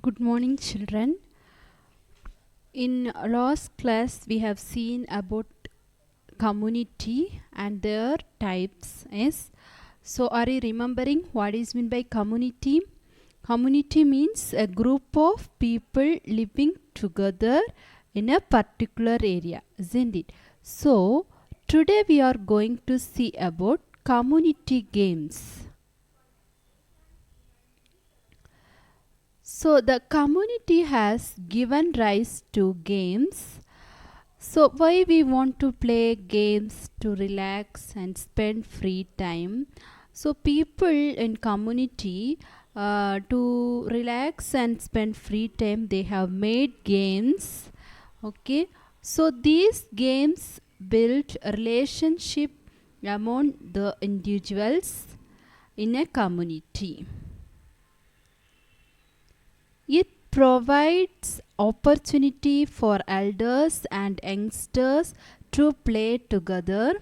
Good morning, children. In last class, we have seen about community and their types. Yes. So, are you remembering what is meant by community? Community means a group of people living together in a particular area, isn't it? So, today we are going to see about community games. So, the community has given rise to games. So, why we want to play games to relax and spend free time? So, people in community to relax and spend free time, they have made games. Okay, so these games build a relationship among the individuals in a community. It provides opportunity for elders and youngsters to play together.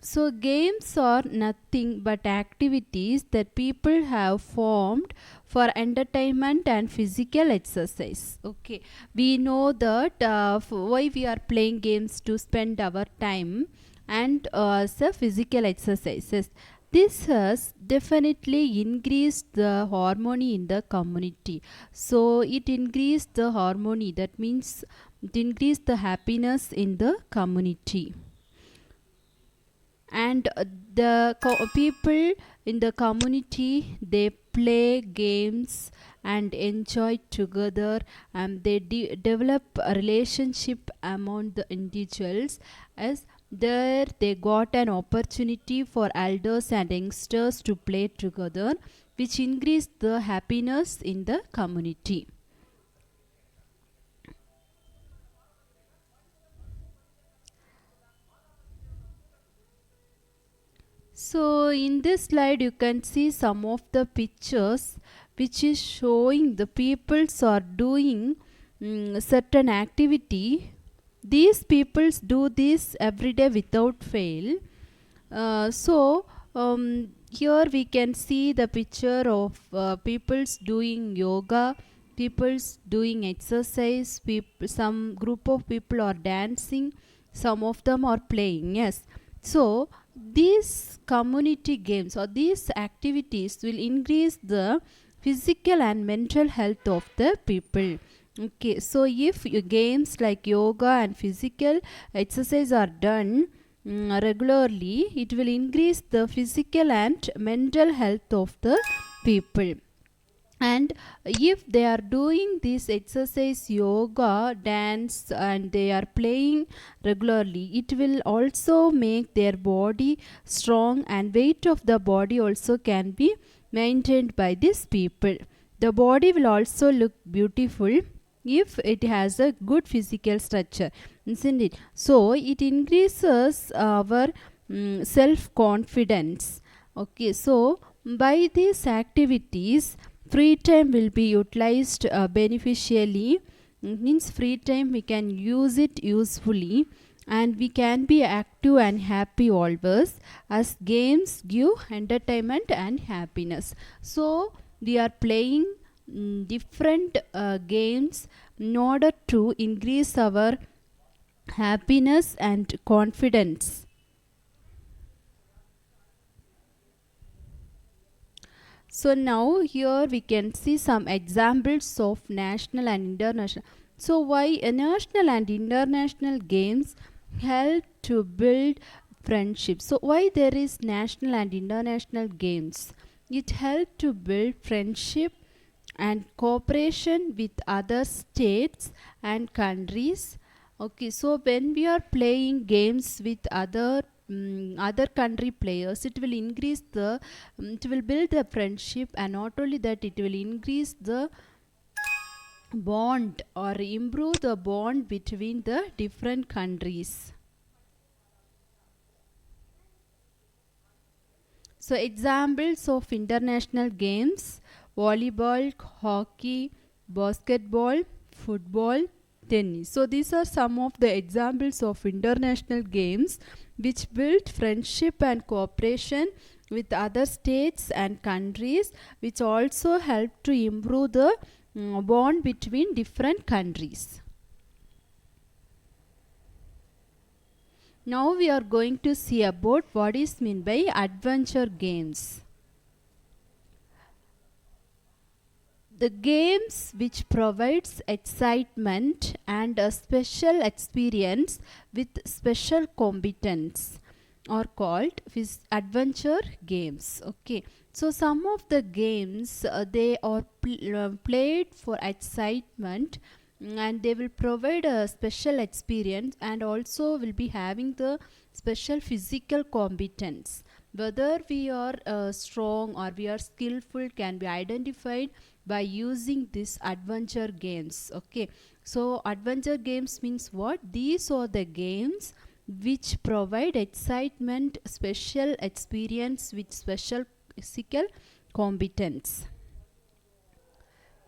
So games are nothing but activities that people have formed for entertainment and physical exercise. Okay, we know that why we are playing games to spend our time and as physical exercises. This has definitely increased the harmony in the community. So it increased the harmony. That means it increased the happiness in the community. And the people in the community, they play games and enjoy together, and they develop a relationship among the individuals, as there they got an opportunity for elders and youngsters to play together, which increased the happiness in the community. So in this slide you can see some of the pictures which is showing the peoples are doing certain activity. These peoples do this every day without fail. Here we can see the picture of peoples doing yoga, peoples doing exercise, some group of people are dancing, some of them are playing. Yes, so these community games or these activities will increase the physical and mental health of the people. Okay, so if games like yoga and physical exercise are done regularly, it will increase the physical and mental health of the people. And if they are doing this exercise, yoga, dance, and they are playing regularly, it will also make their body strong, and weight of the body also can be maintained by these people. The body will also look beautiful if it has a good physical structure, isn't it? So it increases our self confidence. Okay, so by these activities, free time will be utilized beneficially. Means free time we can use it usefully, and we can be active and happy always, as games give entertainment and happiness. So we are playing different games in order to increase our happiness and confidence. So now here we can see some examples of national and international. So why national and international games help to build friendship? So why there is national and international games? It help to build friendship and cooperation with other states and countries. Okay, so when we are playing games with other country players, it will increase the it will build the friendship, and not only that, it will increase the bond or improve the bond between the different countries. So examples of international games: volleyball, hockey, basketball, football, tennis. So these are some of the examples of international games which build friendship and cooperation with other states and countries, which also help to improve the bond between different countries. Now we are going to see about what is meant by adventure games. The games which provides excitement and a special experience with special competence are called adventure games. Okay, so some of the games they are played for excitement, and they will provide a special experience and also will be having the special physical competence. Whether we are strong or we are skillful can be identified by using these adventure games. Okay, so adventure games means what? These are the games which provide excitement, special experience with special physical competence.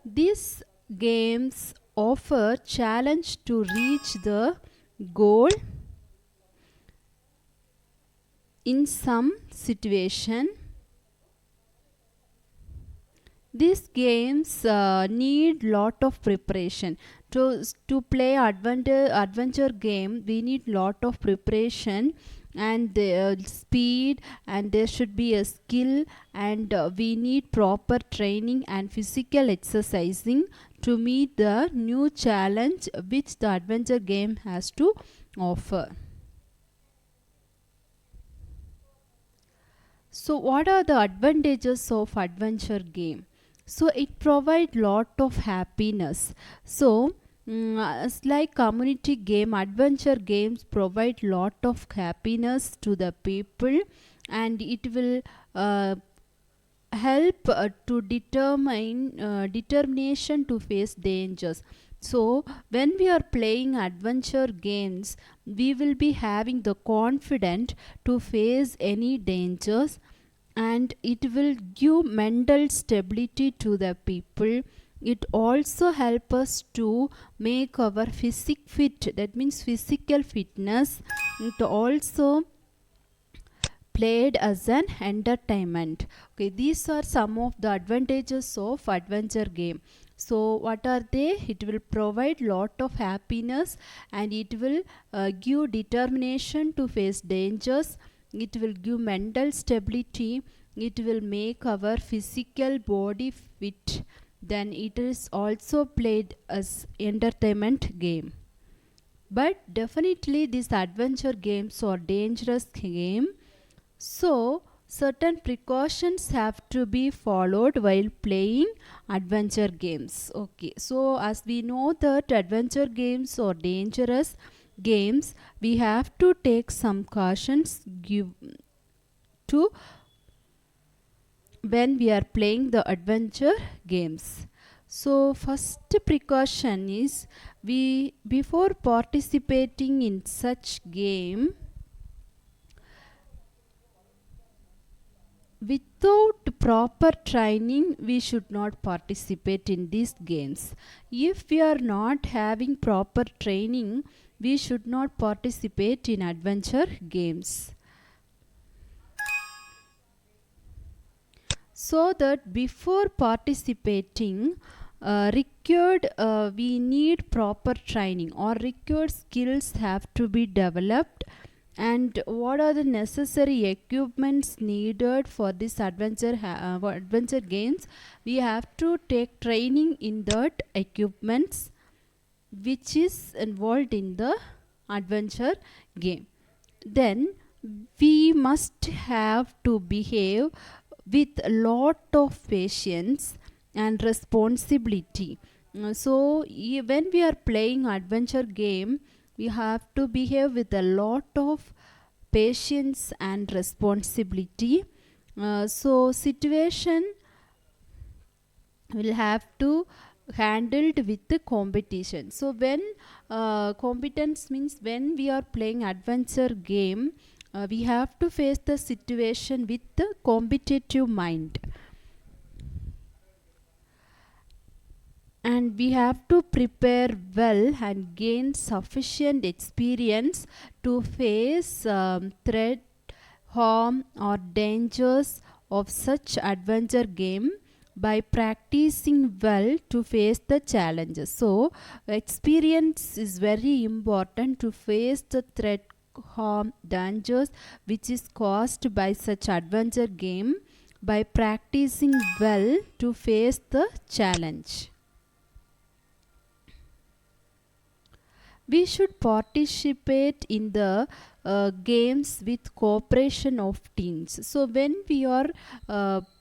These games offer challenge to reach the goal in some situation. These games need lot of preparation. To play adventure game, we need lot of preparation and speed, and there should be a skill, and we need proper training and physical exercising to meet the new challenge which the adventure game has to offer. So what are the advantages of adventure game? So it provide lot of happiness. So it's like community game, adventure games provide lot of happiness to the people, and it will help to determine determination to face dangers. So when we are playing adventure games, we will be having the confidence to face any dangers, and it will give mental stability to the people. It also help us to make our physique fit, that means physical fitness. It also played as an entertainment. Okay, these are some of the advantages of adventure game. So what are they? It will provide lot of happiness, and it will give determination to face dangers. It will give mental stability. It will make our physical body fit. Then it is also played as entertainment game. But definitely these adventure games are dangerous game. So certain precautions have to be followed while playing adventure games. Okay, so as we know that adventure games are dangerous games, we have to take some cautions give to when we are playing the adventure games. So first precaution is, we before participating in such game, without proper training we should not participate in these games. If we are not having proper training, we should not participate in adventure games. So that before participating, we need proper training, or required skills have to be developed. And what are the necessary equipments needed for this adventure games? We have to take training in that equipments which is involved in the adventure game. Then we must have to behave with a lot of patience and responsibility. So when we are playing adventure game, we have to behave with a lot of patience and responsibility. So situation will have to handled with the competition. So when competence means, when we are playing adventure game, we have to face the situation with the competitive mind, and we have to prepare well and gain sufficient experience to face threat harm or dangers of such adventure game by practicing well to face the challenges. So experience is very important to face the threat, harm, dangers which is caused by such adventure game by practicing well to face the challenge. We should participate in the games with cooperation of teams. So when we are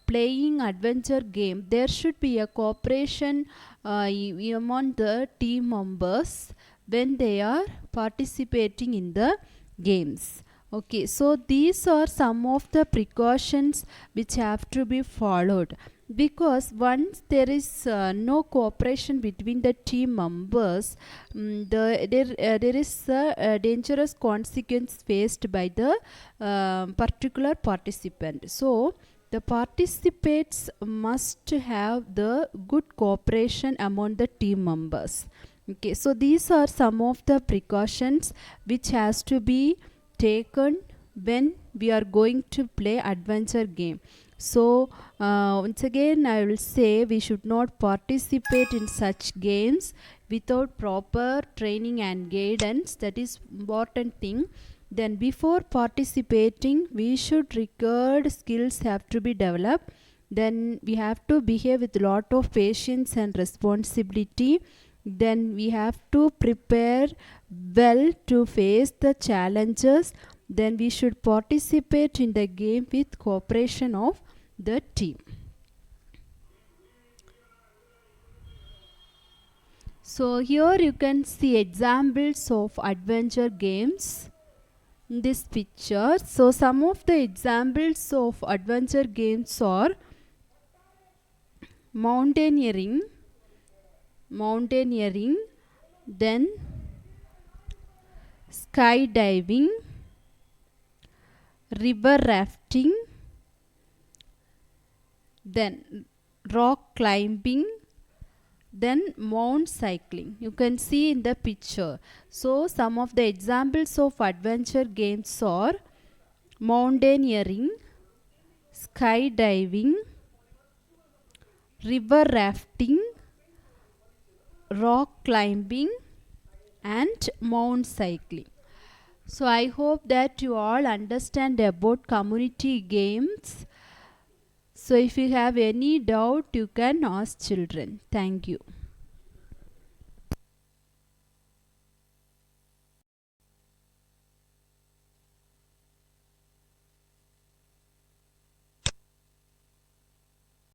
playing adventure game, there should be a cooperation among the team members when they are participating in the games. Okay, so these are some of the precautions which have to be followed, because once there is no cooperation between the team members, there is a dangerous consequence faced by the particular participant. So the participants must have the good cooperation among the team members. Okay, so these are some of the precautions which has to be taken when we are going to play adventure game. So once again I will say, we should not participate in such games without proper training and guidance. That is important thing. Then before participating, we should required skills have to be developed. Then we have to behave with lot of patience and responsibility. Then we have to prepare well to face the challenges. Then we should participate in the game with cooperation of the team. So here you can see examples of adventure games in this picture. So some of the examples of adventure games are mountaineering, then skydiving, river rafting, then rock climbing, then mount cycling. You can see in the picture. So some of the examples of adventure games are mountaineering, skydiving, river rafting, rock climbing, and mount cycling. So I hope that you all understand about community games. So if you have any doubt, you can ask children. Thank you.